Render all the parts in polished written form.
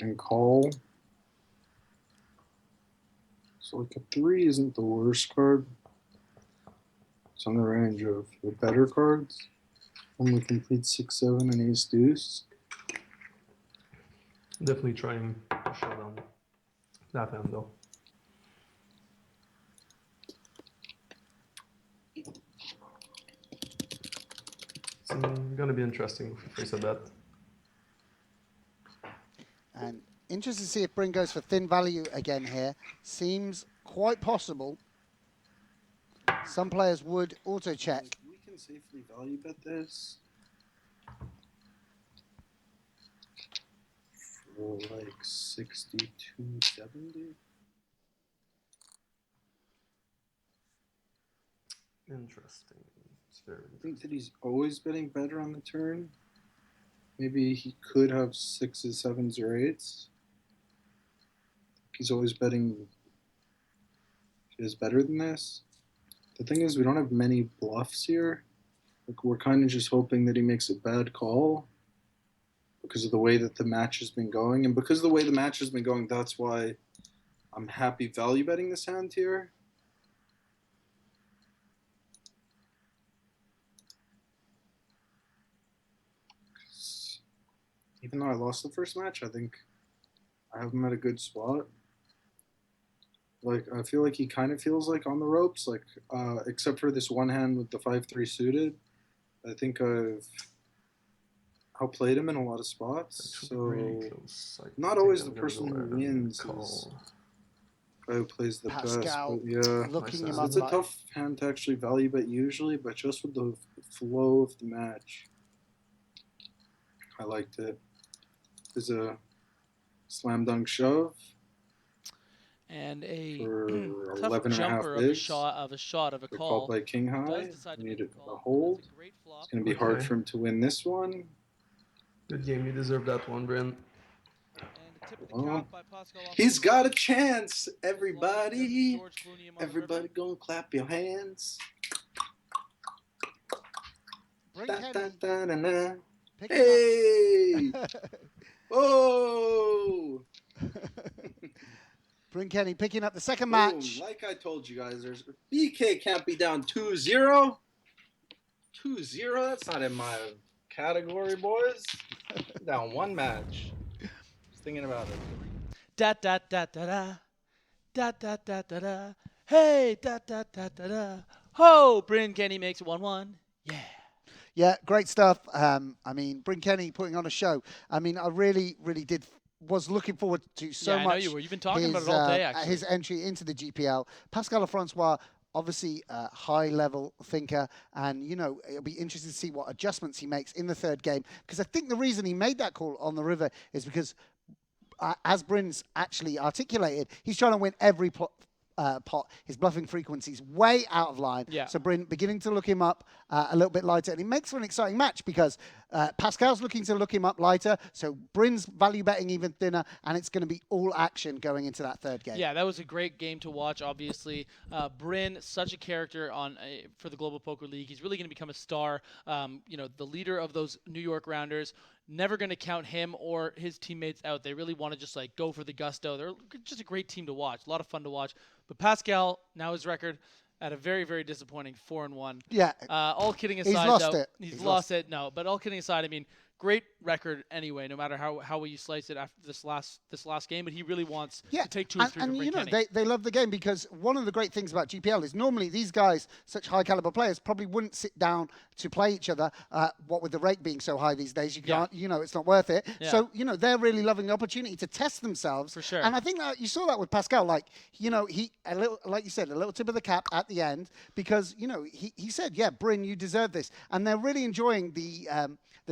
and call. So like a 3 isn't the worst card. It's on the range of the better cards. Only complete 6-7 and ace deuce. Definitely trying to shut down that hand though. It's gonna be interesting if we face a bet. And interested to see if Bryn goes for thin value again here. Seems quite possible. Some players would auto check. We can safely value bet this for like 62.70. Interesting. It's very I think that he's always betting better on the turn. Maybe he could have 6s, 7s, or 8s. He's always betting is better than this. The thing is, we don't have many bluffs here. Like, we're kind of just hoping that he makes a bad call because of the way that the match has been going. And because of the way the match has been going, that's why I'm happy value betting this hand here. Even though I lost the first match, I think I have him at a good spot. Like, I feel like he kind of feels like on the ropes, like, except for this one hand with the 5-3 suited. I think I've outplayed him in a lot of spots. So, really not always the person who wins is the guy who plays the Pascal best. But yeah, looking him up. it's a tough hand to actually value bet usually, but just with the flow of the match, I liked it. There's a slam dunk shove. And a tough jumper of a shot of a call. Called by king high. We need a hold. It's going to be hard for him to win this one. Good game. You deserve that one, Bryn. Oh. He's got a chance, everybody. Everybody go and clap your hands. Hey! Oh! Bryn Kenney picking up the second match. Like I told you guys, BK can't be down 2-0. 2-0? That's not in my category, boys. Down one match. Just thinking about it. Da da da da da. Da da da da da. Hey, da da da da da. Ho! Bryn Kenney makes it 1-1. Yeah. Yeah, great stuff. I mean, Bryn Kenney putting on a show. I mean, I really was looking forward to so much. I know you were. You've been talking about it all day, actually. His entry into the GPL. Pascal Lefrancois, obviously a high-level thinker, and, you know, it'll be interesting to see what adjustments he makes in the third game, because I think the reason he made that call on the river is because, as Bryn's actually articulated, he's trying to win every pot. His bluffing frequency's way out of line. Yeah. So Bryn beginning to look him up a little bit lighter. And it makes for an exciting match because Pascal's looking to look him up lighter. So Bryn's value betting even thinner. And it's going to be all action going into that third game. Yeah, that was a great game to watch, obviously. Bryn, such a character for the Global Poker League. He's really going to become a star. You know, the leader of those New York Rounders. Never going to count him or his teammates out. They really want to just like go for the gusto. They're just a great team to watch. A lot of fun to watch. But Pascal, now his record at a very, very disappointing 4-1. Yeah. All kidding aside, he's lost it. No, but all kidding aside, I mean, great record anyway. No matter how you slice it after this last game, but he really wants to take 2 or 3. And from you know, Kenny. they love the game because one of the great things about GPL is normally these guys, such high caliber players, probably wouldn't sit down to play each other. What with the rate being so high these days, you can't. You know, it's not worth it. Yeah. So you know, they're really loving the opportunity to test themselves. For sure. And I think that you saw that with Pascal. Like, you know, he a little, like you said, a little tip of the cap at the end because you know he said, yeah, Bryn, you deserve this, and they're really enjoying the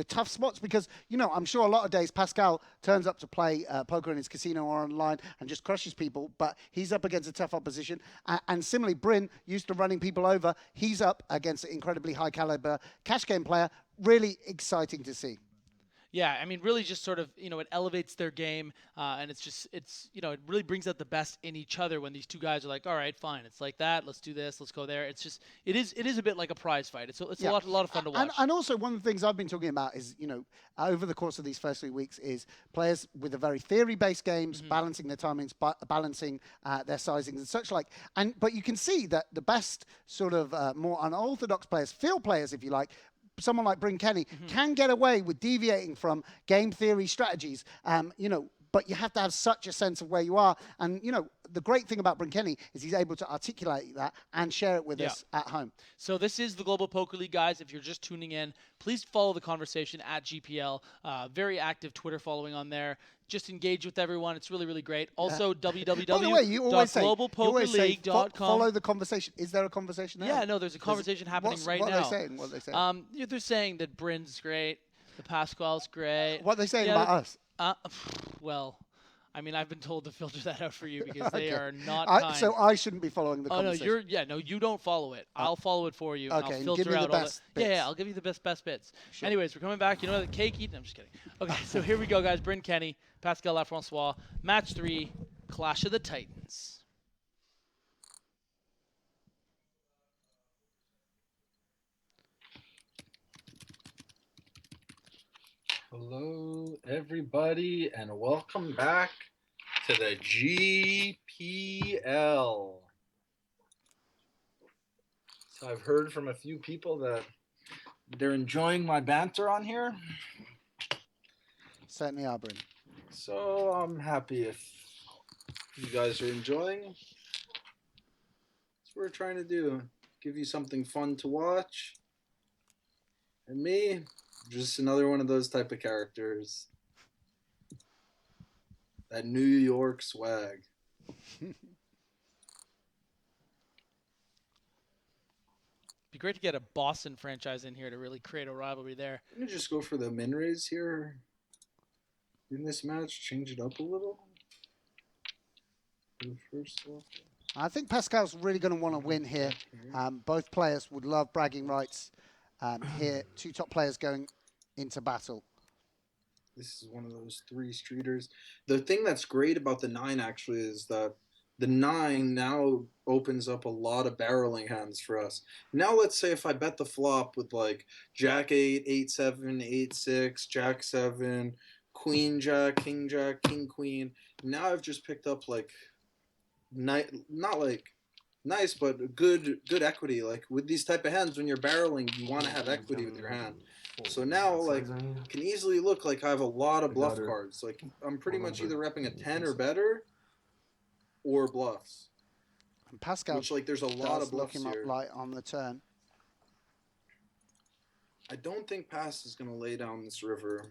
tough spots because, you know, I'm sure a lot of days Pascal turns up to play poker in his casino or online and just crushes people, but he's up against a tough opposition. And similarly, Bryn, used to running people over, he's up against an incredibly high caliber cash game player. Really exciting to see. Yeah, I mean, really just sort of, it elevates their game, and it really brings out the best in each other when these two guys are like, all right, fine, it's like that, let's do this, let's go there. It is a bit like a prize fight. It's a Yeah, lot of fun to watch. and also one of the things I've been talking about is over the course of these first 3 weeks is players with a very theory-based games, balancing their timings, balancing their sizings and such like. But you can see that the best sort of more unorthodox players, field players, if you like. Someone like Bryn Kenney can get away with deviating from game theory strategies, but you have to have such a sense of where you are. And, the great thing about Bryn Kenney is he's able to articulate that and share it with us at home. So this is the Global Poker League, guys. If you're just tuning in, please follow the conversation at GPL. Very active Twitter following on there. Just engage with everyone. It's really, really great. Also, By the way, you always say www.globalpokerleague.com. follow the conversation. Is there a conversation there? Yeah, no, there's a conversation happening right what now. What are they saying? They're saying that Bryn's great, the Pascal's great. What are they saying about us? Well, I mean, I've been told to filter that out for you because they are not kind. So I shouldn't be following the conversation. No, you don't follow it. I'll follow it for you. Okay, I'll and filter give me the out all best the. bits. Yeah, I'll give you the best bits. Sure. Anyways, we're coming back. The cake eating. I'm just kidding. Okay, so here we go, guys. Bryn Kenney, Pascal Lefrancois, match 3, Clash of the Titans. Hello, everybody, and welcome back to the GPL. So I've heard from a few people that they're enjoying my banter on here. Certainly are, Bryn. So I'm happy if you guys are enjoying. That's what we're trying to do. Give you something fun to watch. And me, just another one of those type of characters. That New York swag. Be great to get a Boston franchise in here to really create a rivalry there. I'm going to just go for the min raise here in this match. Change it up a little. For the first one. I think Pascal's really going to want to win here. Both players would love bragging rights here. Two top players going into battle. This is one of those 3 streeters. The thing that's great about the 9 actually is that the 9 now opens up a lot of barreling hands for us. Now let's say if I bet the flop with like Jack 8, 8-7, 8-6, Jack 7, Queen Jack, King Queen. Now I've just picked up like not like nice, but good equity. Like with these type of hands, when you're barreling, you want to have equity with your hand. So now, like, can easily look like I have a lot of bluff cards. Like, I'm pretty much either repping a 10 or better, or bluffs. And Pascal, which, like, there's a lot of bluffs look him here. up light on the turn. I don't think Pass is going to lay down this river.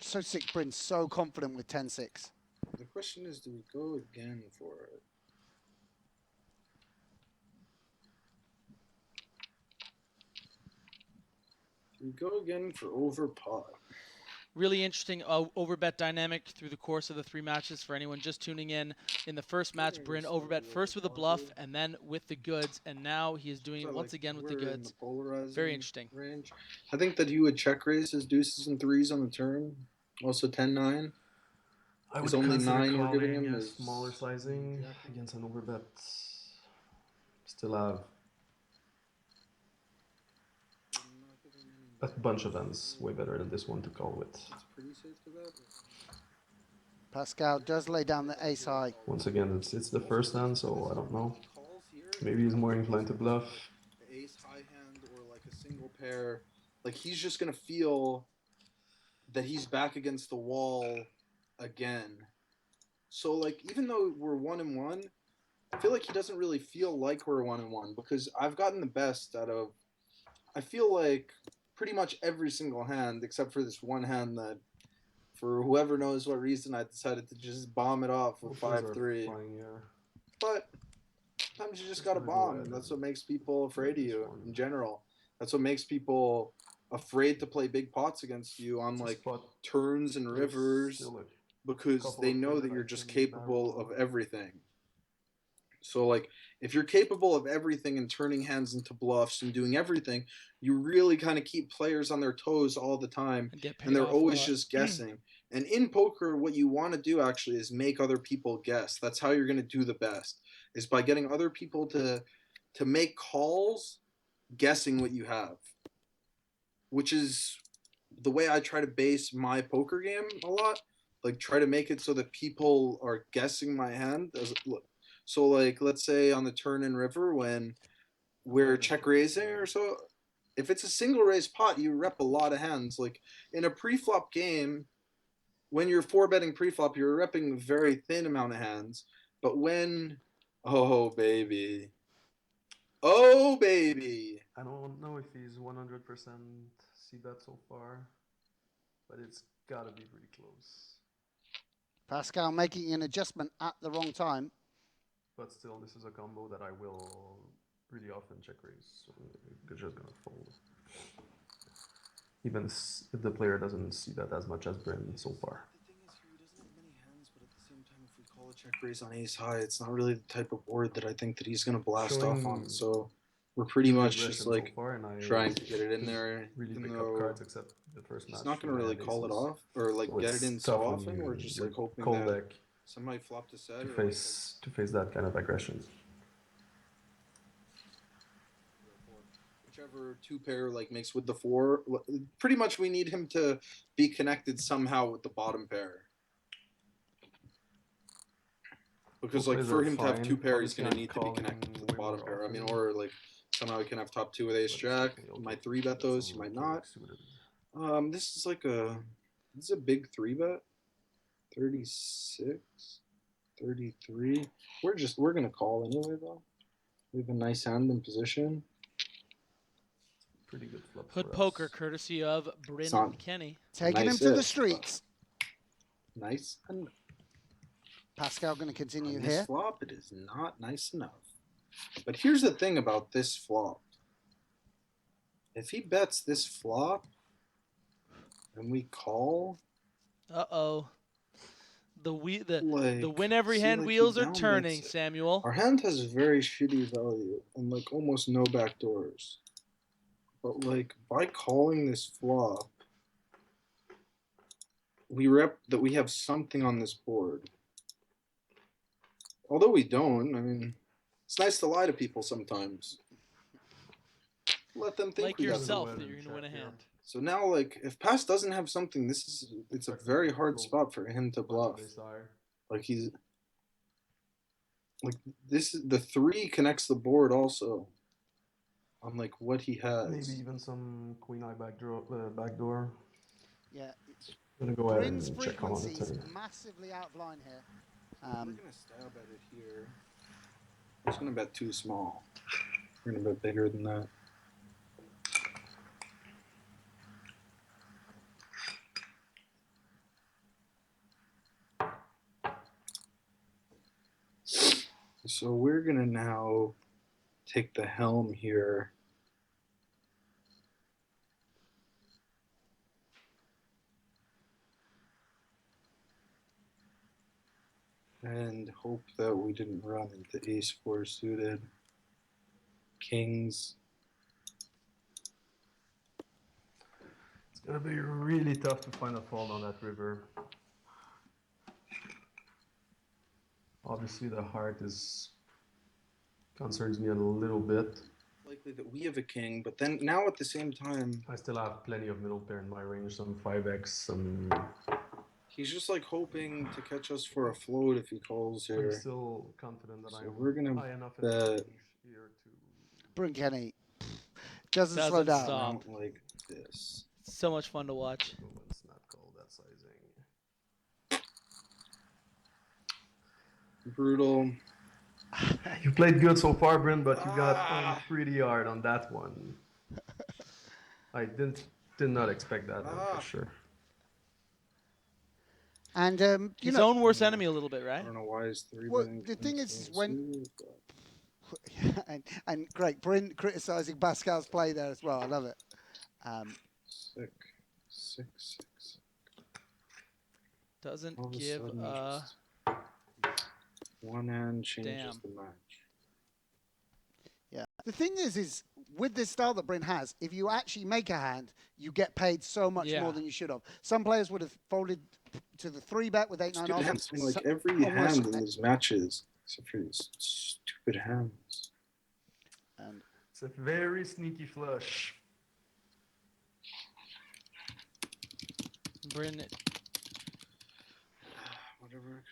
So sick, Bryn. So confident with 10-6. The question is, do we go again for it? We go again for over pot. Really interesting overbet dynamic through the course of the 3 matches for anyone just tuning in. In the first match, Bryn overbet first with a bluff and then with the goods, and now he is doing it once again with the goods. Very interesting. Range. I think that he would check raise his deuces and 3s on the turn. Also 10-9. I would only consider 9 we're giving calling him a is smaller sizing against an overbet. Still have a bunch of hands way better than this one to call with. Pascal does lay down the ace high. Once again, it's the first hand, so I don't know. Maybe he's more inclined to bluff. The ace high hand or like a single pair. Like he's just gonna feel that he's back against the wall again. So like even though we're 1-1, I feel like he doesn't really feel like we're 1-1 because I've gotten the best out of I feel like pretty much every single hand except for this one hand that for whoever knows what reason I decided to just bomb it off with 5-3. But sometimes you just gotta bomb. That's what makes people afraid of you in general. That's what makes people afraid to play big pots against you on like turns and rivers because they know that you're just capable of everything. So like if you're capable of everything and turning hands into bluffs and doing everything, you really kind of keep players on their toes all the time, And get and paid they're off a always lot. just guessing. And in poker, what you want to do actually is make other people guess. That's how you're going to do the best, is by getting other people to make calls guessing what you have, which is the way I try to base my poker game a lot. Like try to make it so that people are guessing my hand. So like let's say on the turn and river when we're check raising or so, if it's a single raise pot, you rep a lot of hands. Like in a pre-flop game, when you're four betting pre-flop, you're repping a very thin amount of hands. But when, oh baby, oh baby, I don't know if he's 100% see that so far, but it's gotta be pretty close. Pascal making an adjustment at the wrong time. But still, this is a combo that I will really often check raise, so they're just gonna fold. Even if the player doesn't see that as much as Bryn so far. the thing is here, he doesn't have many hands, but at the same time, if we call a check raise on ace high, it's not really the type of board that I think that he's gonna blast off on. So we're pretty Really much just aggression like so far, and I trying to get it in didn't there, really even pick up though cards except the first match. he's not gonna when I really had call it aces. off or like So get it it's in tough so when often. We're just you're like hoping cold that deck somebody flop to set to or face that kind of aggression. whichever two pair like makes with the four. Pretty much, we need him to be connected somehow with the bottom pair. Because Both like ways for are him to have fine. two pair, he's Obviously, gonna I'm need to be calling connected with the way bottom more pair. I mean, often, or like somehow he can have top two with ace but it's jack. definitely He okay. might three bet That's those. He some might king not. suited. This is a big three bet. 36, 33. We're gonna call anyway though. We have a nice hand in position. Pretty good flop Hood for poker, us. courtesy of Bryn not- Kenney. Taking Nice him to the is, streets. Nice and Pascal going to continue on this here. flop, it is not nice enough. But here's the thing about this flop. If he bets this flop and we call, Uh-oh. The like win every see, hand like, he wheels are down turning, bets it. Samuel. Our hand has very shitty value and like almost no backdoors. But like by calling this flop, we rep that we have something on this board. Although we don't, I mean, it's nice to lie to people sometimes. Let them think Like we got yourself, something. that you're going to win a Check here. hand. So now, like, if Pass doesn't have something, it's a very hard spot for him to bluff. Like the three connects the board also. On like what he has. Maybe even some queen eye backdoor. Yeah. I'm gonna go ahead Bryn's and check on the frequency's turn. massively out of line here. We're gonna stab at it here. I'm just gonna bet too small. We're gonna bet bigger than that. So we're gonna now take the helm here. And hope that we didn't run into ace four suited. Kings. It's gonna be really tough to find a fold on that river. Obviously, the heart concerns me a little bit. Likely that we have a king, but then now at the same time, I still have plenty of middle pair in my range, some 5x, some. he's just like hoping to catch us for a float if he calls I'm here. still confident that So I'm we're gonna high enough in the bet. range here to. Bryn Kenney doesn't slow Doesn't down. stop. Out like this. So much fun to watch. Go and snap call that sizing. Brutal. You played good so far, Bryn, but you got on pretty hard on that one. I did not expect that one for sure. And you His know, own worst enemy a little bit, I right? don't know why he's three Well, betting. the thing is Kings when- suited, but and great, Bryn criticizing Pascal's play there as well. I love it. six. Doesn't All of a give sudden, a just one hand changes damn. the match. The thing is with this style that Bryn has, if you actually make a hand, you get paid so much Yeah. more than you should have. Some players would have folded to the 3-bet with 8-9 Stupid off. hands. Like every almost- hand in these matches, except for these stupid hands. And It's a very sneaky flush. Bryn, Whatever.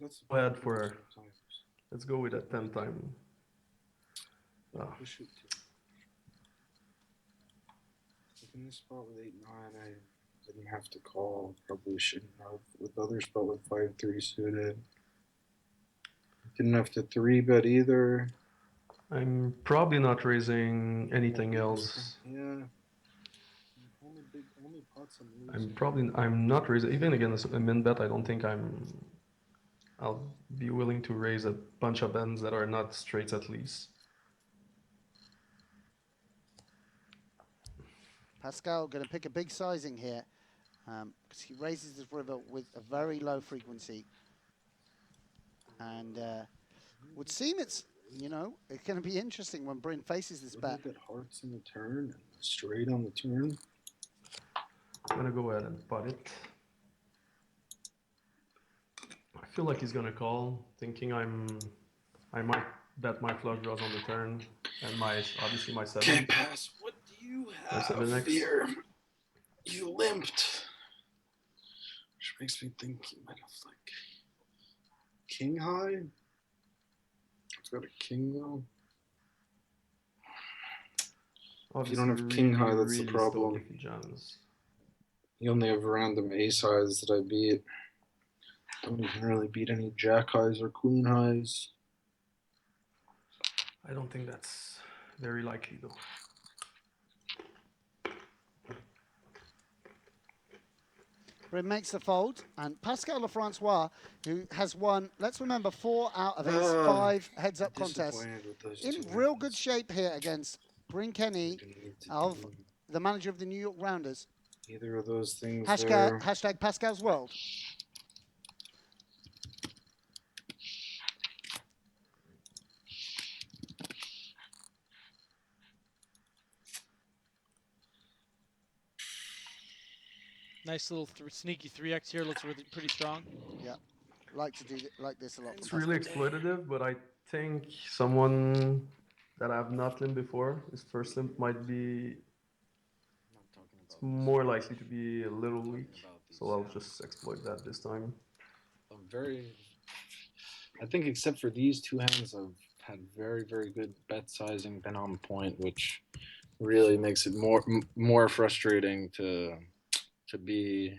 That's Go ahead for. Let's go with a 10 time. Ah. Push it to. Like in this spot with 8-9, I didn't have to call. Probably shouldn't have. With the other spot with 5-3 suited, didn't have to 3-bet either. I'm probably not raising anything else. Yeah. Only pots I'm losing. I'm not raising even against a min bet. I don't think I'll be willing to raise a bunch of ends that are not straights at least. Pascal going to pick a big sizing here because he raises this river with a very low frequency. And would seem it's going to be interesting when Bryn faces this bet. Got hearts in the turn and straight on the turn. I'm gonna go ahead and pot it. I feel like he's gonna call, thinking I might bet my flush draws on the turn and obviously my 7. Okay, pass. What do you have here? You limped. Which makes me think you might have like king high. It's got a king though. If you don't have king high, that's the problem. If he jams. You only have random ace highs that I beat. Don't even really beat any jack highs or queen highs. I don't think that's very likely though. Bryn makes the fold, and Pascal Lefrancois, who has won, let's remember, 4 out of his 5 heads-up contests, in real good shape here against Bryn Kenney of the manager of the New York Rounders. Either of those things. Hashtag Pascal's World. nice little sneaky 3x here. Looks really pretty strong. Yeah, like to do like this a lot. It's really exploitative, but I think someone that I've not limped before, his first limp might be more likely to be a little weak, so I'll just exploit that this time. I think except for these two hands, I've had very, very good bet sizing, been on point, which really makes it more frustrating to be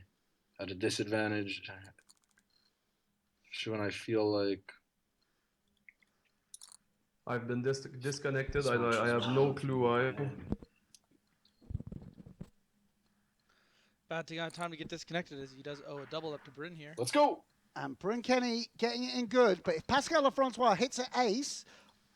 at a disadvantage. When I feel like I've been disconnected. I have no clue why. Bad time to get disconnected as he does owe a double up to Bryn here. Let's go. And Bryn Kenney getting it in good, but if Pascal Lefrancois hits an ace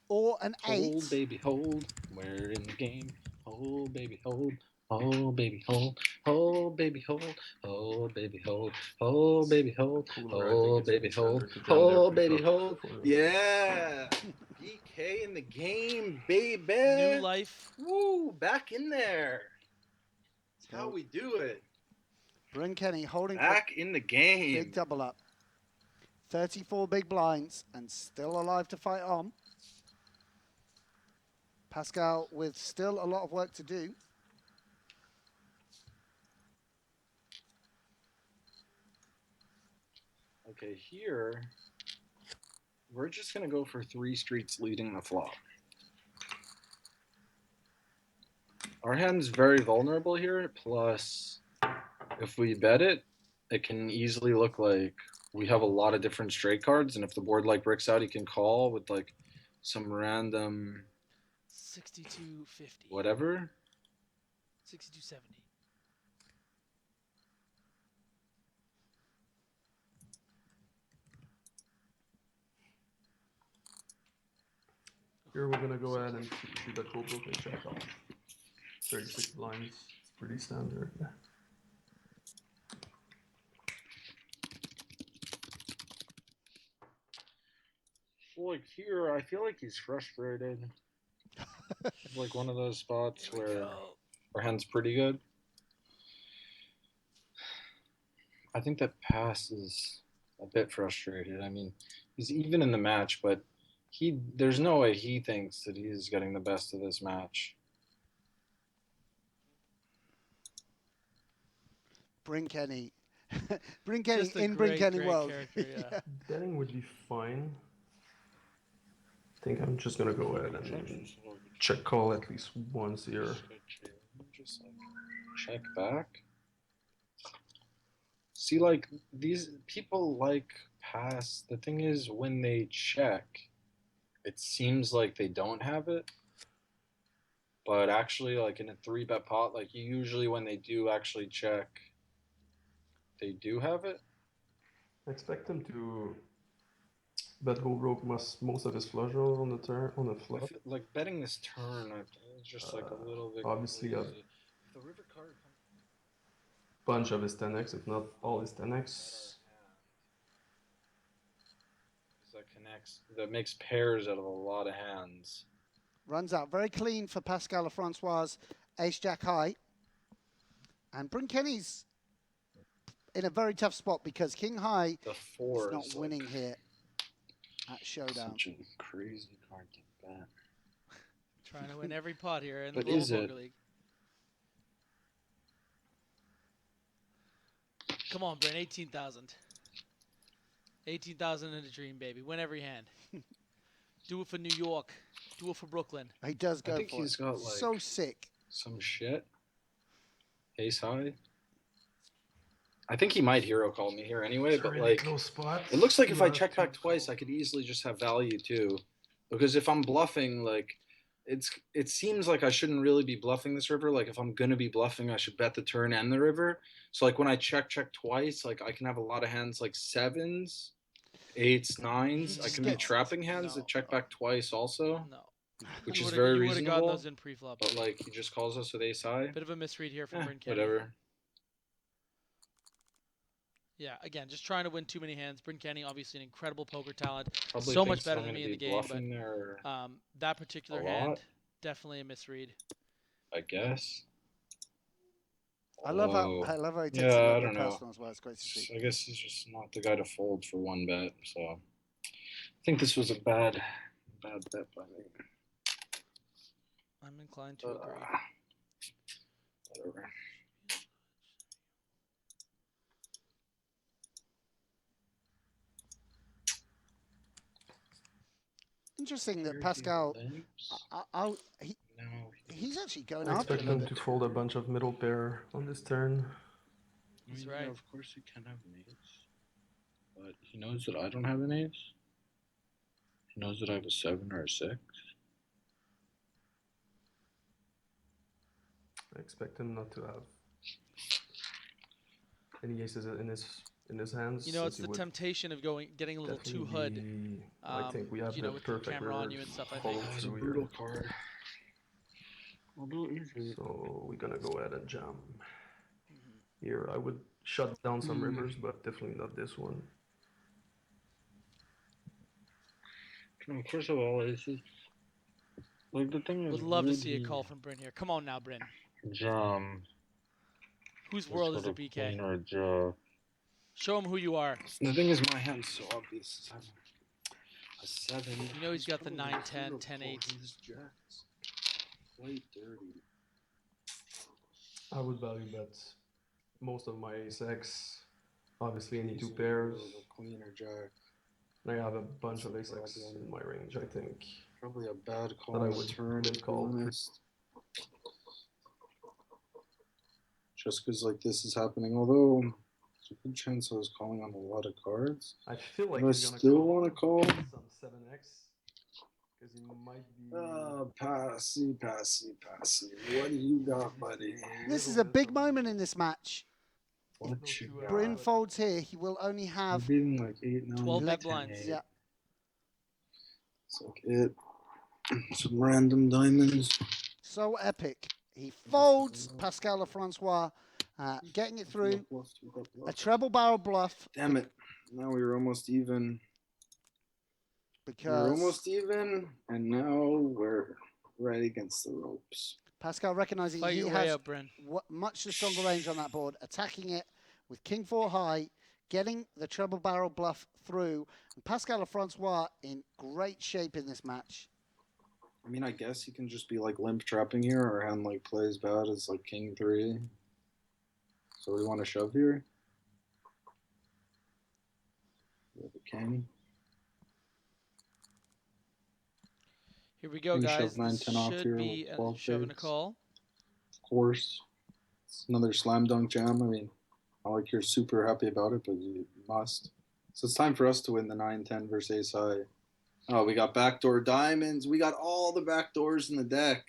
or an 8... Hold, baby, hold. We're in the game. Hold, baby, hold. Hold, baby, hold. Hold, baby, hold. Hold, baby, hold. Hold, baby, hold. Hold, baby, hold. Hold, baby, hold. Yeah. BK in the game, baby. New life. Woo, back in there. That's how we do it. Bryn Kenney holding back in the game. Big double up. 34 big blinds and still alive to fight on. Pascal with still a lot of work to do. Okay, here, we're just going to go for 3 streets leading the flop. Our hand's very vulnerable here, plus if we bet it, it can easily look like we have a lot of different straight cards, and if the board like bricks out, he can call with like some random 62.50. whatever. 62.70. Here we're gonna go ahead and see the cold book and check off. 36 blinds, it's pretty standard. like here, I feel like he's frustrated. It's like one of those spots where our hand's pretty good. I think that Pass is a bit frustrated. I mean, he's even in the match, but there's no way he thinks that he's getting the best of this match. Bryn Kenney. Bryn Kenney Just a in Bryn great, Kenney great world. character, yeah. Betting would be fine. I think I'm just gonna go ahead and check call at least once here. Just like check back. See, like these people like Pass. The thing is, when they check, it seems like they don't have it. But actually, like in a 3-bet pot, like usually when they do actually check, they do have it. I expect him to bet go broke most of his flush draws on the turn on the I flop. feel like betting this turn is just like a little bit Obviously, crazy. If the river card comes Bunch of his 10x, if not all his 10x. that makes pairs out of a lot of hands. Runs out very clean for Pascal Lefrancois, ace jack high. And Bryn Kenney's in a very tough spot because king high The is 4 not is winning like here at showdown. such a crazy card to bet. Trying to win every pot here in But the Global is it? Poker League. Come on, Bryn, 18,000. 18,000 in a dream, baby. Win every hand. Do it for New York. Do it for Brooklyn. He does go I think for he's it. got like So sick. some shit. Ace high. I think he might hero call me here anyway, but Really like close spot. it looks like if I Left check back to twice, call. I could easily just have value too. Because if I'm bluffing, like it seems like I shouldn't really be bluffing this river. Like if I'm gonna be bluffing, I should bet the turn and the river. So like when I check twice, like I can have a lot of hands like 7s, 8s, 9s. I can be No. trapping hands that check back twice also, No. which You is would've- very you would have gotten reasonable. those in pre-flop. But like he just calls us with ace high. Bit of a misread here from Bryn Kenney. Whatever. Yeah, again, just trying to win too many hands. Bryn Kenney, obviously an incredible poker talent. Probably So much thinks that better I'm than gonna me in be the game, but bluffing there, that particular a hand, lot. definitely a misread. I guess. I love how Although, he takes yeah, a I little don't bit know. personal as well. It's great to see. I guess he's just not the guy to fold for 1-bet. So I think this was a bad bet by me. I'm inclined to agree. Whatever. Interesting that Pascal, No, he's actually going I after expect it a him little to fold a bunch of middle pair on this turn. He's yeah, right. of course he can have an ace, but he knows that I don't have an ace. He knows that I have a 7 or a 6. I expect him not to have any aces in his hands. You know, it's since he the would temptation of getting a little too definitely hood. be- I think we have You the know, with the perfect camera on river you and stuff, I follow think. That was a through brutal here. card. Although easy. So we're gonna go ahead and jam. Here, I would shut down some rivers, but definitely not this one. Of course, of all aces. Like the thing is, Would love to see a call from Bryn here. Come on now, Bryn. Jam. Whose world is it, BK? Or jaw. Show him who you are. The thing is, my hand's so obvious. A 7. You know he's got the probably 9, a 10, zero 10, call. 8. He's jacks. Play dirty. I would value bet most of my ace X. Obviously, any two pairs. Queen or jack. And I have a bunch of ace X in my range, I think. Probably a bad call That I on the would turn, limp to be call. honest. Just because like this is happening, although there's a good chance I was calling on a lot of cards. I feel like Do I he's gonna still want to call? some 7x because he might be. Passy. What do you got, buddy? This is a big moment in this match. What you got? Bryn folds here. He will only I'm have beating like 8, 9, 12 bet 10, blinds. 8. yeah. It's like it. Some random diamonds. So epic. He folds Pascal Lefrancois, getting it through. A treble barrel bluff. Damn it. Now we were almost even. We're almost because even, and now we're right against the ropes. Pascal recognizing Fight he your way has up, Bryn. much the stronger range on that board, attacking it with King 4 high, getting the treble barrel bluff through. And Pascal Lefrancois in great shape in this match. I mean, I guess he can just be like limp trapping here, or hand like play as bad as like King 3. So we want to shove here. We have a king. Here we go, Can you guys. shove 9, This 10 off should here be with a 12 shove and a bigs? call. Of course. It's another slam dunk jam. I mean, not like you're super happy about it, but you must. So it's time for us to win the 9-10 versus ace high. Oh, we got backdoor diamonds. We got all the backdoors in the deck.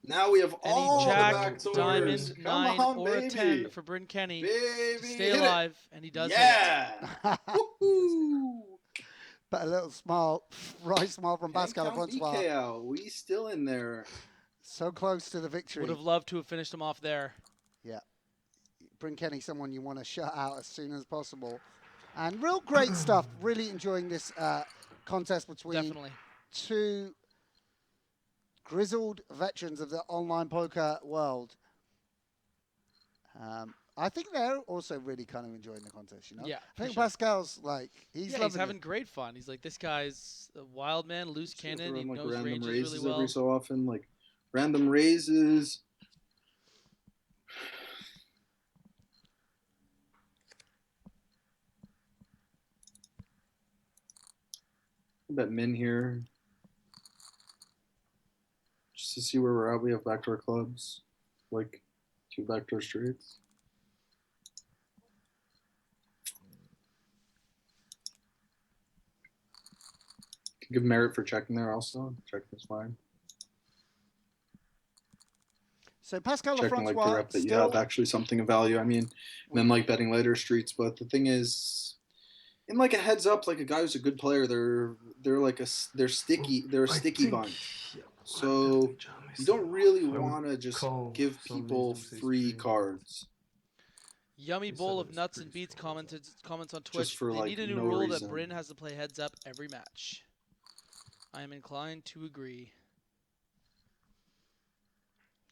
Now we have Any all the jack, backdoors. diamond, Come 9, on, or a baby. 10 for Bryn Kenney Baby, to stay hit it. alive, and he does hit it. Yeah. Woohoo. But a little smile, right smile from Can't Pascal count Lefrancois. BK out. We still in there. So close to the victory. Would have loved to have finished him off there. Yeah. Bryn Kenney, someone you want to shut out as soon as possible. And real great stuff. Really enjoying this contest between Definitely. two grizzled veterans of the online poker world. I think they're also really kind of enjoying the contest, you know? Yeah, I think for sure. Pascal's like, he's loving having it. great fun. He's like, this guy's a wild man, loose Just gonna cannon. throw He in, like, knows random ranges raises really well. every so often, like random raises. I bet min here. Just to see where we're at. We have backdoor clubs, like 2 backdoor straights. Can give merit for checking there also. Checking is fine. So Pascal Checking like the Lefrancois rep that you still have actually something of value. I mean, and then like betting later streets. But the thing is, in like a heads up, like a guy who's a good player, they're like they're sticky. They're a sticky bunch. So you don't really want to just give people free cards Yummy He said bowl it of was nuts pretty and beats strong, so. comments on Twitch. just for They like need a new no rule reason. that Bryn has to play heads up every match. I am inclined to agree.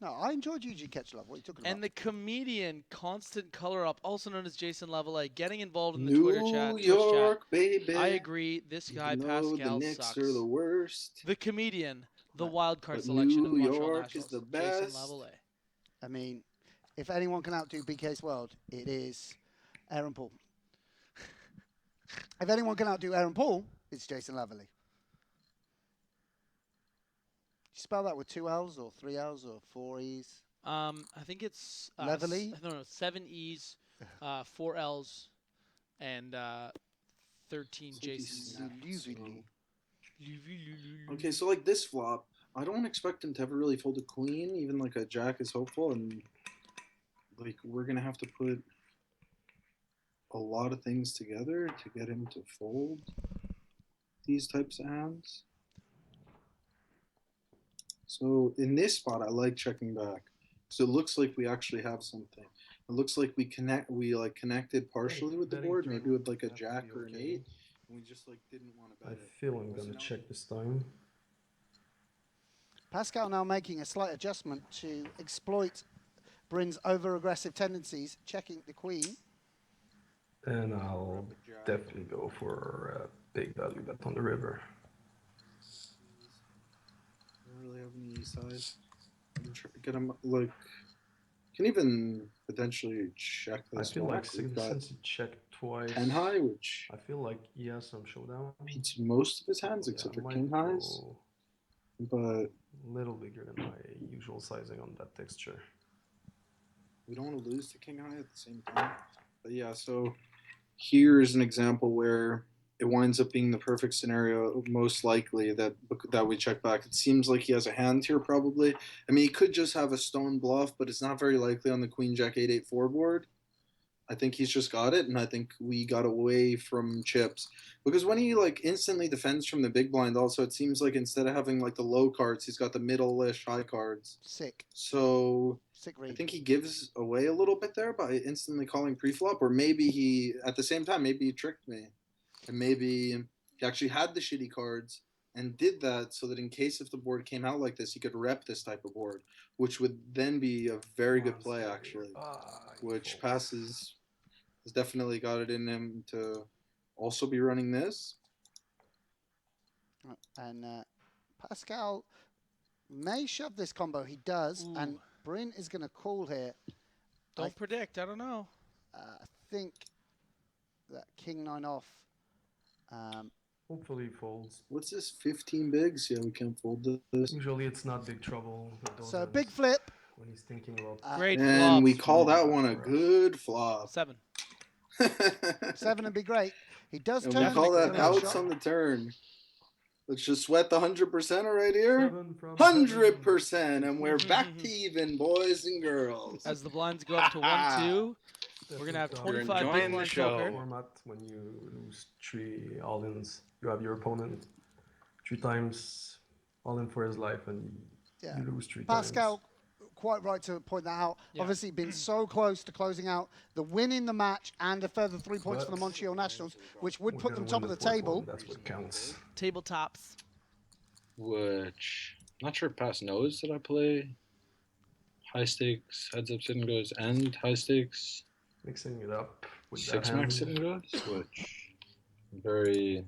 No, I enjoyed Eugene Ketchlove. What are you talking And about? the comedian Constant Color Up, also known as Jason Lavallee, getting involved in the New Twitter chat, Twitch York, chat. baby. I agree. This guy Even though the Pascal Knicks sucks. are the worst, The comedian, the Right. wild card but selection of New Montreal York Nationals, is the Jason best. Lavallee. I mean, if anyone can outdo BK's world, it is Aaron Paul. If anyone can outdo Aaron Paul, it's Jason Lavallee. You spell that with 2 L's or 3 L's or 4 E's? I think it's Lavallee? no, 7 E's, 4 L's, and 13 It's like he's Jasons. snapped, so- Okay, so like this flop, I don't expect him to ever really fold a queen. Even like a jack is hopeful, and like we're gonna have to put a lot of things together to get him to fold these types of hands. So in this spot, I like checking back. So it looks like we actually have something. It looks like we connected partially with the Betting board, turn maybe with like a would have to jack be or an okay. 8, and we just like didn't want to I bet it. feel I'm So gonna now- check this time. Pascal now making a slight adjustment to exploit Bryn's over-aggressive tendencies, checking the queen. And I'll definitely go for a big value bet on the river. I don't really have any size. Get him like. Can even potentially check I this feel one. like We've got since he checked twice, 10 high, which I feel like he has some showdown. beats most of his hands Yeah, except I for might king highs. go But a little bigger than my usual sizing on that texture. we don't want to lose to king high at the same time. But yeah, so here's an example where it winds up being the perfect scenario, most likely that we check back. It seems like he has a hand here, probably. I mean, he could just have a stone bluff, but it's not very likely on the queen jack 8-8-4 board. I think he's just got it, and I think we got away from chips. Because when he like instantly defends from the big blind, also it seems like instead of having like the low cards, he's got the middle-ish high cards. Sick. So Sick I read. think he gives away a little bit there by instantly calling pre-flop, or maybe he, at the same time, maybe he tricked me. And maybe He actually had the shitty cards and did that so that in case if the board came out like this, he could rep this type of board, which would then be a very good play actually. Which passes has definitely got it in him to also be running this. And Pascal may shove this combo. He does, Ooh. and Bryn is going to call here. Don't predict. I don't know. I think that King 9 off. Hopefully he folds. What's this? 15 bigs? Yeah, we can't fold this. Usually it's not big trouble with those So hands big flip. when he's thinking about. Great And flops. we call that one a good flop. 7. 7 would be great. He does And turn. we call that the outs shot. on the turn. Let's just sweat the 100% right here. 100%, and we're back to even, boys and girls. As the blinds go up to 1-2, we're going to have 25 big enjoying the blind show. poker. Format when you lose 3 all-ins, you have your opponent 3 times all in for his life, and Yeah. you lose 3 Pascal, times. quite right to point that out. Yeah. Obviously, been so close to closing out the win in the match and a further 3 points for the But Montreal Nationals, which would We're put them gonna top win of the fourth table. one, that's what counts. Tabletops. Which I'm not sure if Pass knows that I play high stakes heads up sit and goes and high stakes Mixing it up with that 6 hand. max sit and goes, which I'm very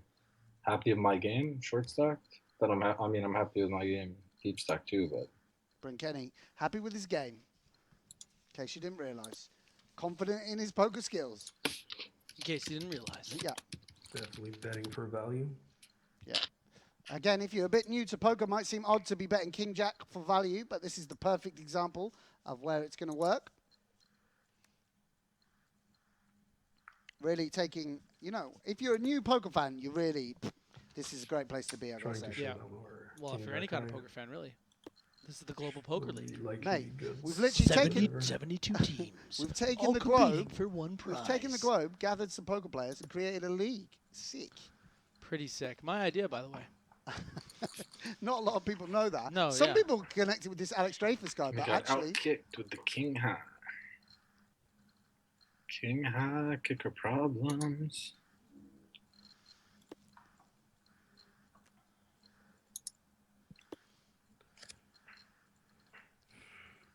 happy with my game short stacked. That I'm happy with my game deep stack too, but Bryn Kenney, happy with his game. In case you didn't realize. Confident in his poker skills. In case you didn't realize. Yeah. Definitely betting for value. Yeah. Again, if you're a bit new to poker, might seem odd to be betting King Jack for value, but this is the perfect example of where it's going to work. Really taking, if you're a new poker fan, this is a great place to be, I gotta Trying say. to show Yeah. them our Well, if king you're any back kind of eye. poker fan, really. This is the Global Poker Would League. be likely Mate, good. we've literally taken 72 teams. We've taken all the competing globe. for one prize. We've taken the globe, gathered some poker players, and created a league. Sick. Pretty sick. My idea, by the way. Not a lot of people know that. No, Some yeah. people connected with this Alex Dreyfus guy, we but got actually, outkicked with the king high. King high kicker problems.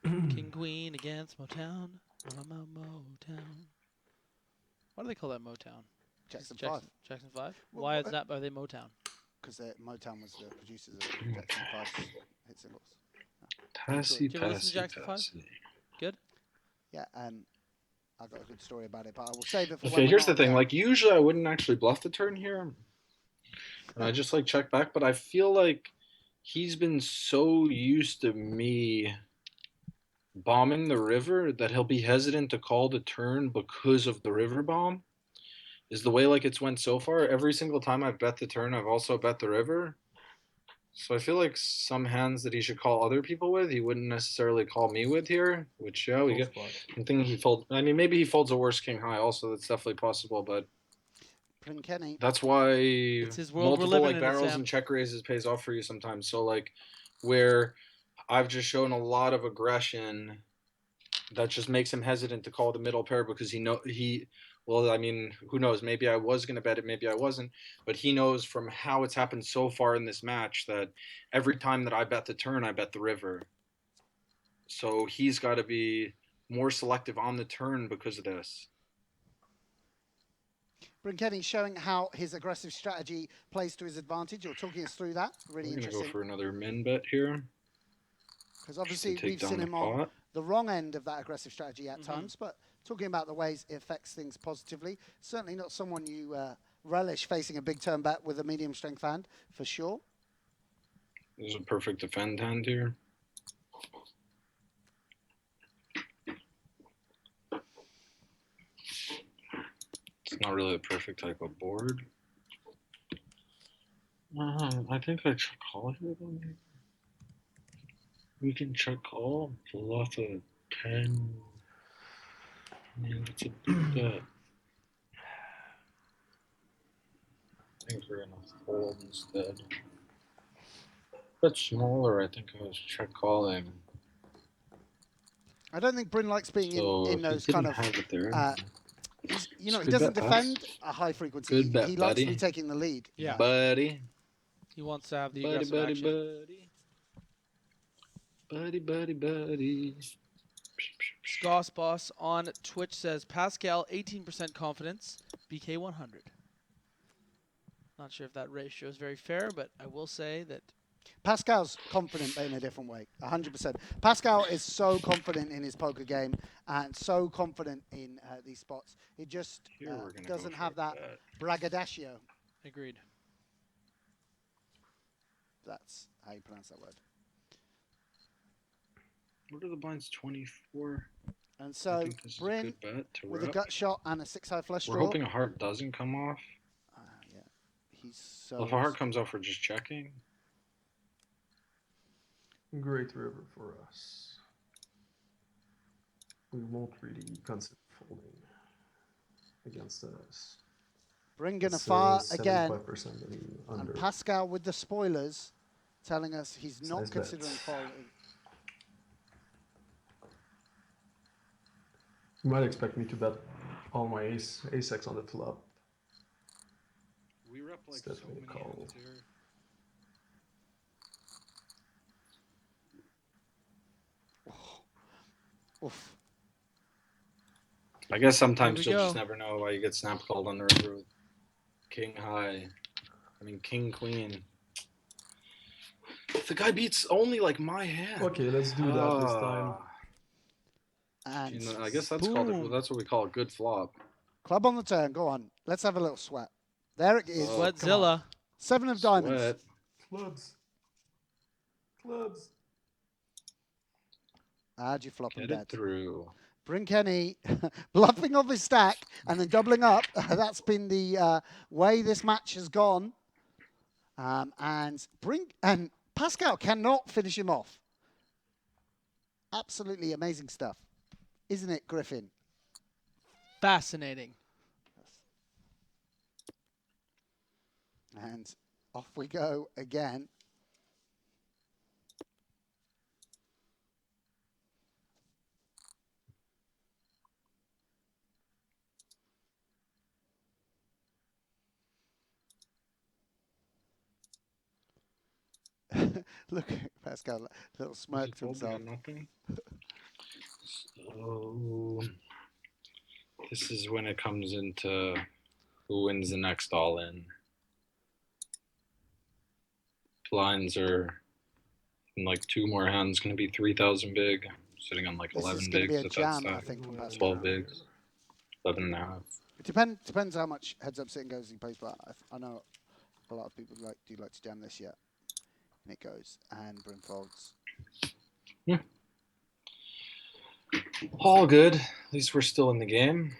King Queen against Motown. Motown. Why do they call that Motown? Jackson Jackson 5. Jackson 5? Well, Why what- is that? Are they Motown? Because Motown was the producers of Jackson 5 hit singles. Passy, Did you ever listen to passy, Jackson 5? passy. Good? Yeah, I've got a good story about it, but I will save it for when Okay, we're here's the not thing. on Like, usually I wouldn't actually bluff the turn here. And I just, check back. But I feel like he's been so used to me bombing the river that he'll be hesitant to call the turn because of the river bomb. Is the way, it's went so far. Every single time I've bet the turn, I've also bet the river. So I feel like some hands that he should call other people with, he wouldn't necessarily call me with here. Which, yeah, we Full get. spot. I think he folds. I mean, maybe he folds a worse king high. Also, that's definitely possible. But Bryn Kenney. that's why his world we're multiple living in, barrels Sam. and check raises pays off for you sometimes. So where I've just shown a lot of aggression, that just makes him hesitant to call the middle pair because well, I mean, who knows? Maybe I was going to bet it, maybe I wasn't. But he knows from how it's happened so far in this match that every time that I bet the turn, I bet the river. So he's got to be more selective on the turn because of this. Bryn Kenney showing how his aggressive strategy plays to his advantage. You're talking us through that. Really We're going to go interesting. for another min bet here. Because Just obviously to take we've down seen the him on pot. the wrong end of that aggressive strategy at times, but talking about the ways it affects things positively. Certainly not someone you relish facing a big turn bet with a medium strength hand, for sure. There's a perfect defend hand here. It's not really the perfect type of board. I think I check call here then. We can check call, bluff a 10. Man, it's a big bet. I think we're gonna fold instead. But smaller, I think I was check calling. I don't think Bryn likes being So in if he those didn't kind of have it there, He's, he Good doesn't bet, defend a high frequency. Good bet, He likes to buddy. be taking the lead. Yeah. Buddy. He wants to have the Buddy, aggressive buddy, action. buddy. Buddy. Scoss Boss on Twitch says Pascal 18% confidence, BK 100. Not sure if that ratio is very fair, but I will say that Pascal's confident, but in a different way. 100%. Pascal is so confident in his poker game and so confident in these spots. He just Here we're gonna doesn't go have for a that bet. braggadocio. agreed. That's how you pronounce that word. What are the blinds? 24. And I so think this is a Bryn good bet to with a rep. gut shot and a 6-high flush We're draw. hoping a heart doesn't come off. Yeah, he's so. Well, if a heart comes off, we're just checking. Great river for us. We won't really consider folding against us. Bryn gonna It's, fire again, 75% lean under. and Pascal with the spoilers, telling us he's It's not nice bet. considering folding. You might expect me to bet all my ace-x on the flop. We rep It's definitely a call. here. Oof. I guess sometimes Here we you'll just go. never know why you get snap called on the river with king high. I mean king queen. The guy beats only like my hand. Okay, let's do that this time. And You know, I guess that's Boom. that's what we call a good flop. club on the turn. Go on. Let's have a little sweat. There it is. Oh, Sweatzilla. 7 of diamonds. Sweat. Clubs. Clubs. How'd you flop and Get dead? it through. Bryn Kenney bluffing off his stack and then doubling up. That's been the way this match has gone. And Pascal cannot finish him off. Absolutely amazing stuff. Isn't it, Griffin? Fascinating. And off we go again. Look at Pascal, little smirk to Folding himself. on nothing. So this is when it comes into who wins the next all in. Blinds are in like 2 more hands gonna be 3,000 big. I'm sitting on like This 11 is going to bigs be a at that jam, I stack. think, from Pascal. 12 bigs. 11 and a half. It depends how much heads up sitting goes he plays, but I know a lot of people do like to jam this yet. And it goes, and Bryn folds. All good. At least we're still in the game.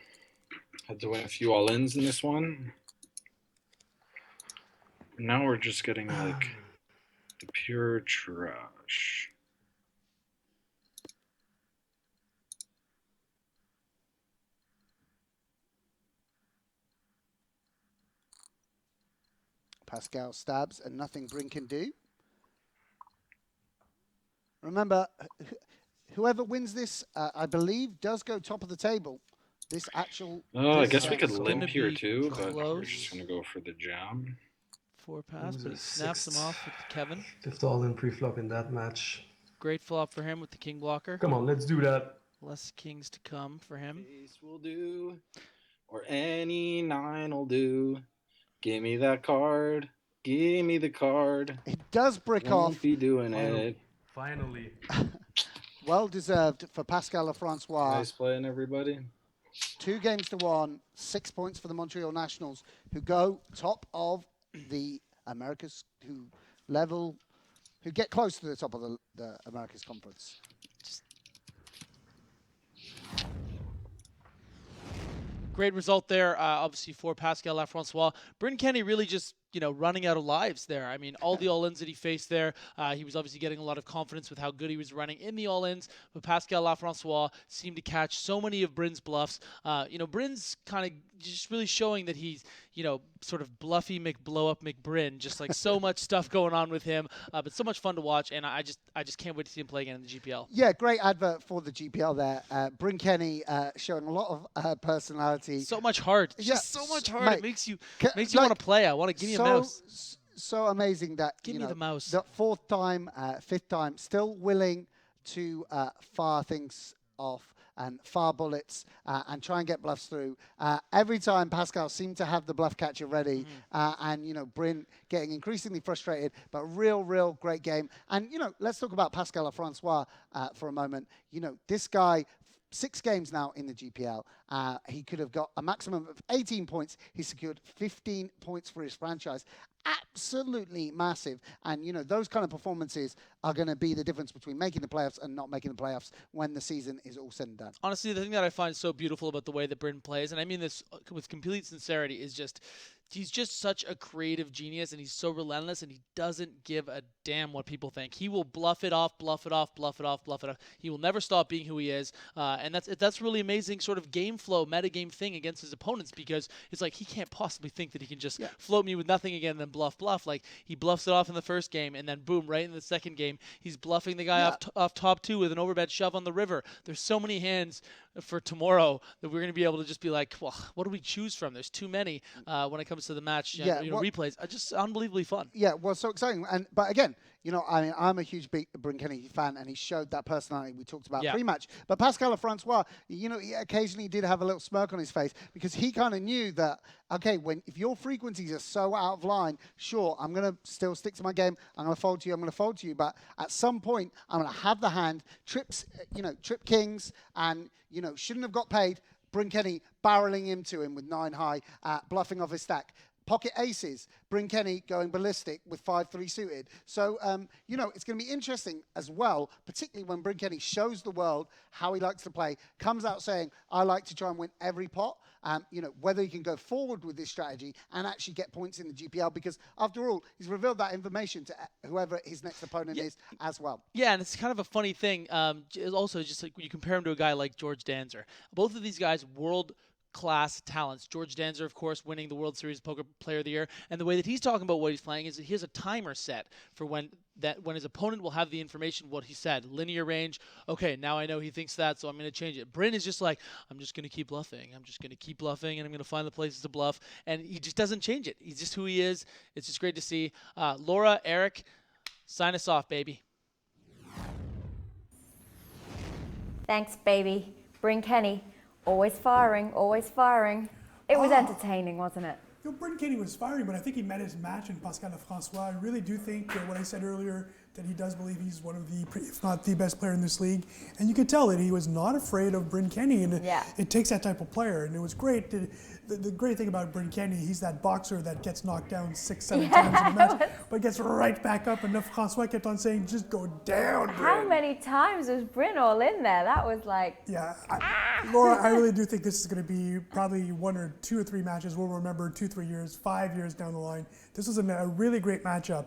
Had to win a few all-ins in this one. Now we're just getting like the pure trash. Pascal stabs, and nothing Bryn can do. Remember, whoever wins this, I believe, does go top of the table. This actual. Oh, I this, guess we could It's limp gonna here be too, but we're close. just gonna go for the jam. 4 pass, It was but he a snaps them sixth. off with Kevin. Fifth all in pre-flop in that match. Great flop for him with the king blocker. Come on, let's do that. Less kings to come for him. Ace will do, or any 9 will do. Give me that card. Give me the card. It does brick Won't off. be doing Finally. it. Finally. Well deserved for Pascal Lefrancois. Nice playing, everybody. 2 games to 1, 6 points for the Montreal Nationals, who go top of the Americas, who get close to the top of the Americas Conference. Great result there, obviously, for Pascal Lefrancois. Bryn Kenney really just, running out of lives there. I mean, all the all-ins that he faced there, he was obviously getting a lot of confidence with how good he was running in the all-ins, but Pascal Lefrancois seemed to catch so many of Bryn's bluffs. Bryn's kind of just really showing that he's, sort of bluffy McBlow-up McBryn, just like so much stuff going on with him, but so much fun to watch, and I just can't wait to see him play again in the GPL. Yeah, great advert for the GPL there. Bryn Kenney showing a lot of personality. So much heart. Yeah, Just so much heart. mate, It makes you like, want to play. I want to give me a mouse. So amazing that Give me the mouse. The fourth time, fifth time, still willing to fire things off and fire bullets and try and get bluffs through. Every time Pascal seemed to have the bluff catcher ready, and Bryn getting increasingly frustrated, but real great game. And let's talk about Pascal Lefrancois for a moment. This guy. 6 games now in the GPL. He could have got a maximum of 18 points. He secured 15 points for his franchise. Absolutely massive. And, those kind of performances are going to be the difference between making the playoffs and not making the playoffs when the season is all said and done. Honestly, the thing that I find so beautiful about the way that Bryn plays, and I mean this with complete sincerity, is just he's just such a creative genius, and he's so relentless, and he doesn't give a damn what people think. He will bluff it off, bluff it off, bluff it off, bluff it off. He will never stop being who he is, and that's really amazing sort of game flow, metagame thing against his opponents, because it's like he can't possibly think that he can just float me with nothing again and then bluff. Like he bluffs it off in the first game, and then boom, right in the second game, he's bluffing the guy off top 2 with an overbet shove on the river. There's so many hands for tomorrow that we're going to be able to just be like, well, what do we choose from? There's too many when it comes to the match replays. Just unbelievably fun. Yeah, well, so exciting. But again, I'm a huge Bryn Kenney fan, and he showed that personality we talked about pre-match. But Pascal Lefrancois, he occasionally did have a little smirk on his face because he kind of knew that, okay, if your frequencies are so out of line, sure, I'm going to still stick to my game. I'm going to fold to you. But at some point, I'm going to have the hand, trip kings, and, shouldn't have got paid. Bryn Kenney barreling into him with 9 high, bluffing off his stack. Pocket aces, Bryn Kenney going ballistic with 5-3 suited. So, it's going to be interesting as well, particularly when Bryn Kenney shows the world how he likes to play, comes out saying, I like to try and win every pot, whether he can go forward with this strategy and actually get points in the GPL, because after all, he's revealed that information to whoever his next opponent is as well. Yeah, and it's kind of a funny thing. Also, just like when you compare him to a guy like George Danzer, both of these guys, world-class talents. George Danzer, of course, winning the World Series Poker Player of the Year, and the way that he's talking about what he's playing is that he has a timer set for when his opponent will have the information what he said. Linear range. Okay, now I know he thinks that, so I'm going to change it. Bryn is just like, I'm just going to keep bluffing. I'm just going to keep bluffing, and I'm going to find the places to bluff, and he just doesn't change it. He's just who he is. It's just great to see. Laura, Eric, sign us off, baby. Thanks, baby. Bryn Kenney. Always firing, always firing. It was entertaining, wasn't it? Bryn Kenney was firing, but I think he met his match in Pascal Lefrancois. I really do think what I said earlier, that he does believe he's one of the, if not the best player in this league. And you could tell that he was not afraid of Bryn Kenney, and it takes that type of player. And it was great. The great thing about Bryn Kenney, he's that boxer that gets knocked down 6-7 times in a match, but gets right back up. And Lefrancois kept on saying, just go down, Bryn. How many times was Bryn all in there? That was like... Yeah. Laura, I really do think this is going to be probably 1 or 2 or 3 matches we'll remember 2-3 years, 5 years down the line. This was a really great matchup.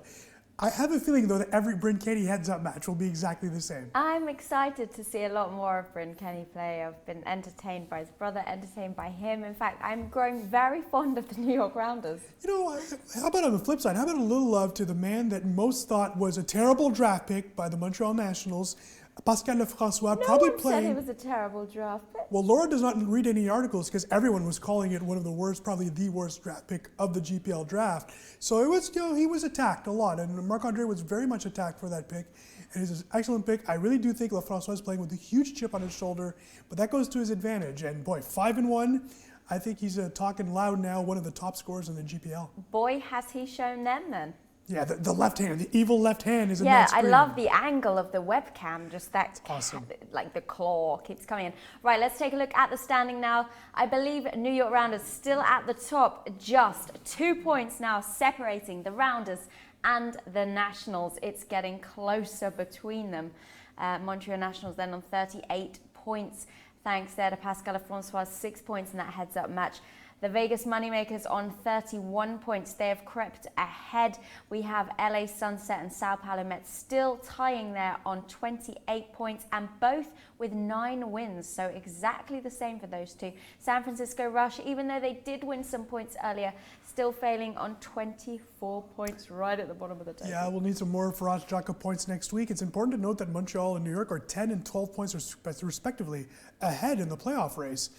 I have a feeling, though, that every Bryn Kenney heads-up match will be exactly the same. I'm excited to see a lot more of Bryn Kenney play. I've been entertained by his brother, entertained by him. In fact, I'm growing very fond of the New York Rounders. How about on the flip side? How about a little love to the man that most thought was a terrible draft pick by the Montreal Nationals, Pascal Lefrancois, probably playing... said it was a terrible draft pick. Well, Laura does not read any articles because everyone was calling it one of the worst, probably the worst draft pick of the GPL draft. So it was, he was attacked a lot, and Marc-Andre was very much attacked for that pick. And it's an excellent pick. I really do think Lefrancois is playing with a huge chip on his shoulder, but that goes to his advantage. And boy, 5-1. I think he's talking loud now, one of the top scorers in the GPL. Boy, has he shown them then. Yeah, the left hand, the evil left hand is a Yeah, I love the angle of the webcam, just that, awesome. Like the claw keeps coming in. Right, let's take a look at the standing now. I believe New York Rounders still at the top, just 2 points now separating the Rounders and the Nationals. It's getting closer between them. Montreal Nationals then on 38 points. Thanks there to Pascal Lefrancois, 6 points in that heads-up match. The Vegas Moneymakers on 31 points. They have crept ahead. We have LA Sunset and Sao Paulo Mets still tying there on 28 points and both with 9 wins. So exactly the same for those two. San Francisco Rush, even though they did win some points earlier, still failing on 24 points right at the bottom of the table. Yeah, we'll need some more Faraj Jaka points next week. It's important to note that Montreal and New York are 10 and 12 points respectively ahead in the playoff race,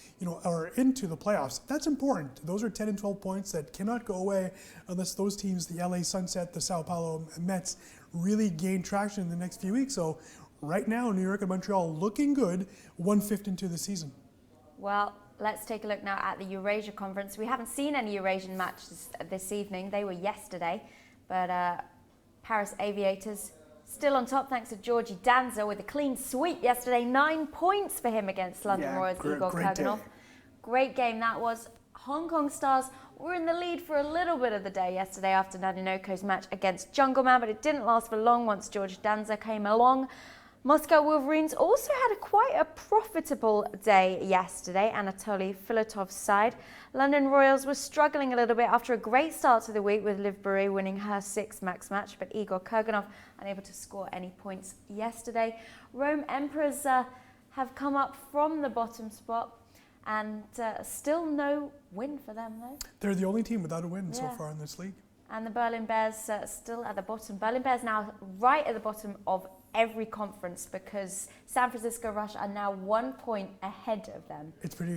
or into the playoffs. That's important. Those are 10 and 12 points that cannot go away unless those teams, the LA Sunset, the Sao Paulo Mets, really gain traction in the next few weeks. So right now, New York and Montreal looking good, 1/5 into the season. Well, let's take a look now at the Eurasia Conference. We haven't seen any Eurasian matches this evening. They were yesterday, but Paris Aviators still on top thanks to Georgi Danza with a clean sweep yesterday. 9 points for him against London Royals' Igor Kurganov. Great game that was. Hong Kong Stars were in the lead for a little bit of the day yesterday after Nadinoko's match against Jungleman, but it didn't last for long once Georgi Danza came along. Moscow Wolverines also had quite a profitable day yesterday, Anatoly Filotov's side. London Royals were struggling a little bit after a great start to the week with Liv Bourret winning her 6th max match, but Igor Kurganov unable to score any points yesterday. Rome Emperors have come up from the bottom spot and still no win for them though. They're the only team without a win so far in this league. And the Berlin Bears still at the bottom. Berlin Bears now right at the bottom of every conference because San Francisco Rush are now 1 point ahead of them. It's pretty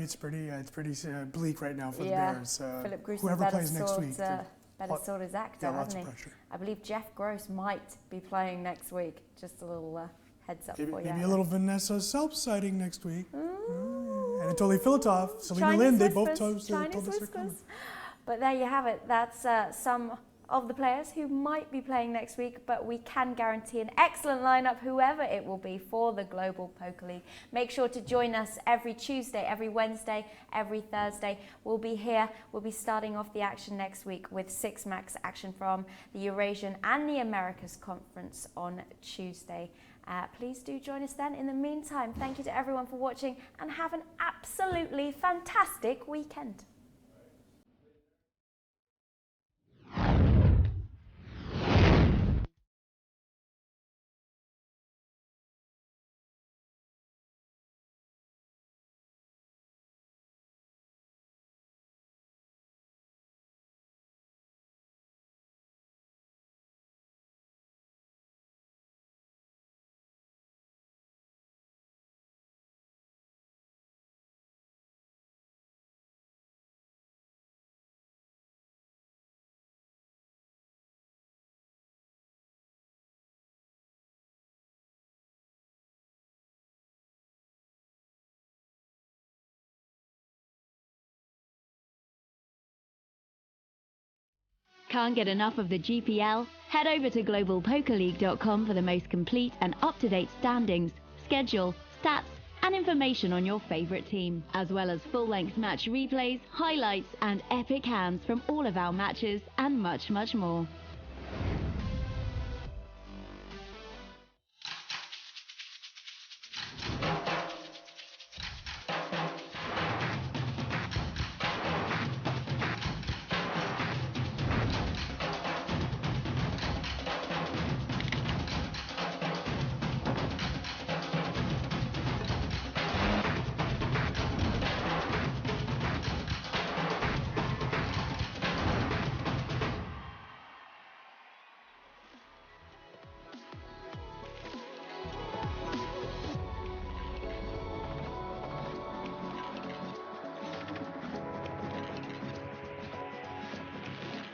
bleak right now for the Bears. Philip Grusin whoever plays next week. Better sort his act out, hasn't he? Pressure. I believe Jeff Gross might be playing next week. Just a little heads up for you. Maybe a little Vanessa Selp sighting next week. And Anatoly Filotov, Selena Chinese Lin, they whispers, both told us Chinese they're whispers. coming. But there you have it. That's some of the players who might be playing next week, but we can guarantee an excellent lineup, whoever it will be, for the Global Poker League. Make sure to join us every Tuesday, every Wednesday, every Thursday. We'll be here. We'll be starting off the action next week with 6 max action from the Eurasian and the Americas Conference on Tuesday. Please do join us then. In the meantime, thank you to everyone for watching and have an absolutely fantastic weekend. Can't get enough of the GPL? Head over to globalpokerleague.com for the most complete and up-to-date standings, schedule, stats, and information on your favorite team, as well as full-length match replays, highlights, and epic hands from all of our matches, and much, much more.